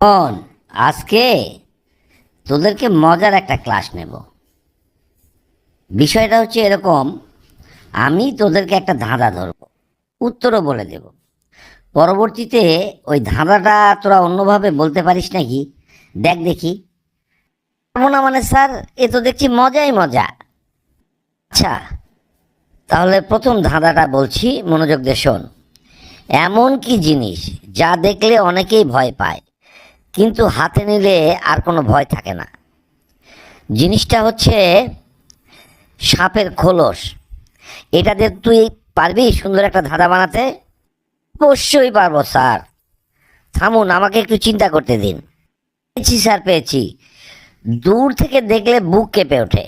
শোন, আজকে তোদেরকে মজার একটা ক্লাস নেব। বিষয়টা হচ্ছে এরকম, আমি তোদেরকে একটা ধাঁধা ধরব, উত্তরও বলে দেব। পরবর্তীতে ওই ধাঁধাটা তোরা অন্যভাবে বলতে পারিস নাকি দেখ দেখি। পারবো না মানে স্যার, এ তো দেখছি মজাই মজা। আচ্ছা, তাহলে প্রথম ধাঁধাটা বলছি, মনোযোগ দিয়ে শোন। এমন কি জিনিস যা দেখলে অনেকেই ভয় পায়, কিন্তু হাতে নিলে আর কোনো ভয় থাকে না? জিনিসটা হচ্ছে সাপের খোলস। এটা দিয়ে তুই পারবি সুন্দর একটা ধাঁধা বানাতে? অবশ্যই পারবো স্যার। থামুন, আমাকে একটু চিন্তা করতে দিন। পেয়েছি স্যার, পেয়েছি। দূর থেকে দেখলে বুক কেঁপে ওঠে,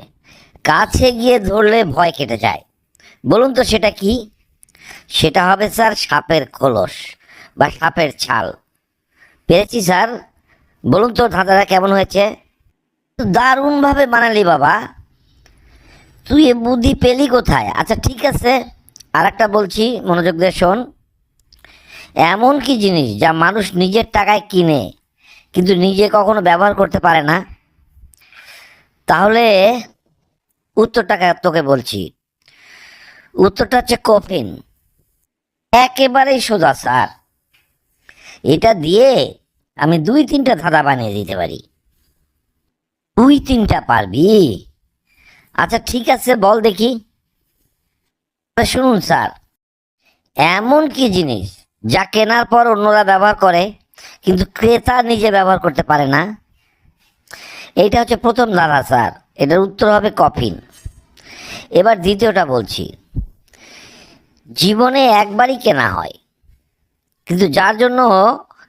কাছে গিয়ে ধরলে ভয় কেটে যায়। বলুন তো সেটা কি? সেটা হবে স্যার সাপের খোলস বা সাপের ছাল। পেরেছি স্যার। বলুন তো ধাঁধাটা কেমন হয়েছে? দারুণভাবে বানালি বাবা, তুই এ বুদ্ধি পেলি কোথায়? আচ্ছা ঠিক আছে, আর একটা বলছি, মনোযোগ দিয়ে শোন। এমন কি জিনিস যা মানুষ নিজের টাকায় কিনে কিন্তু নিজে কখনো ব্যবহার করতে পারে না? তাহলে উত্তরটা তোকে বলছি। উত্তরটা হচ্ছে কফিন। একেবারেই সোজা স্যার। এটা দিয়ে আমি 2-3টা ধাঁধা বানিয়ে দিতে পারি। 2-3টা পারবি? আচ্ছা ঠিক আছে, বল দেখি। শুনুন স্যার, এমন কি জিনিস যা কেনার পর অন্যরা ব্যবহার করে কিন্তু ক্রেতা নিজে ব্যবহার করতে পারে না? এইটা হচ্ছে প্রথম ধাঁধা স্যার, এটার উত্তর হবে কফিন। এবার দ্বিতীয়টা বলছি। জীবনে একবারই কেনা হয়, কিন্তু যার জন্য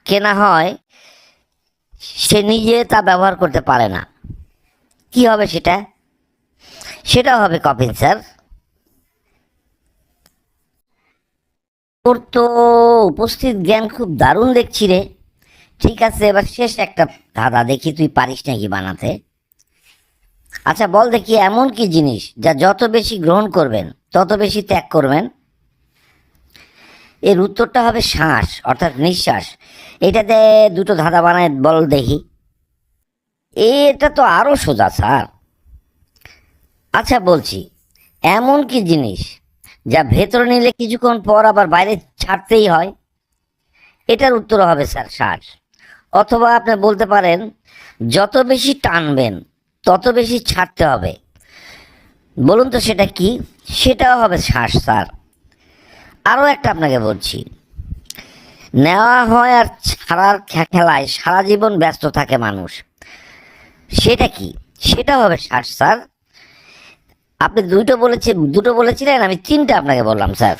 কেনা হয় সে নিজে তা ব্যবহার করতে পারে না। কি হবে সেটা? সেটাও হবে কফিন স্যার। তোর তো উপস্থিত জ্ঞান খুব দারুণ দেখছি রে। ঠিক আছে, এবার শেষ একটা ধাঁধা, দেখি তুই পারিস নাকি বানাতে। আচ্ছা বল দেখি, এমন কি জিনিস যা যত বেশি গ্রহণ করবেন তত বেশি ত্যাগ করবেন? এর উত্তরটা হবে শ্বাস, অর্থাৎ নিঃশ্বাস। এটাতে দুটো ধাঁধা বানায় বল দেখি। এটা তো আরও সোজা স্যার। আচ্ছা বলছি, এমন কি জিনিস যা ভেতরে নিলে কিছুক্ষণ পর আবার বাইরে ছাড়তেই হয়? এটার উত্তর হবে স্যার শ্বাস। অথবা আপনি বলতে পারেন, যত বেশি টানবেন তত বেশি ছাড়তে হবে। বলুন তো সেটা কি? সেটাও হবে শ্বাস স্যার। আরও একটা আপনাকে বলছি। নেওয়া হয় আর ছাড়ার খেলায় সারা জীবন ব্যস্ত থাকে মানুষ। সেটা কি? সেটাও হবে শ্বাস স্যার। আপনি দুটো বলেছিলেন, আমি 3টা আপনাকে বললাম স্যার।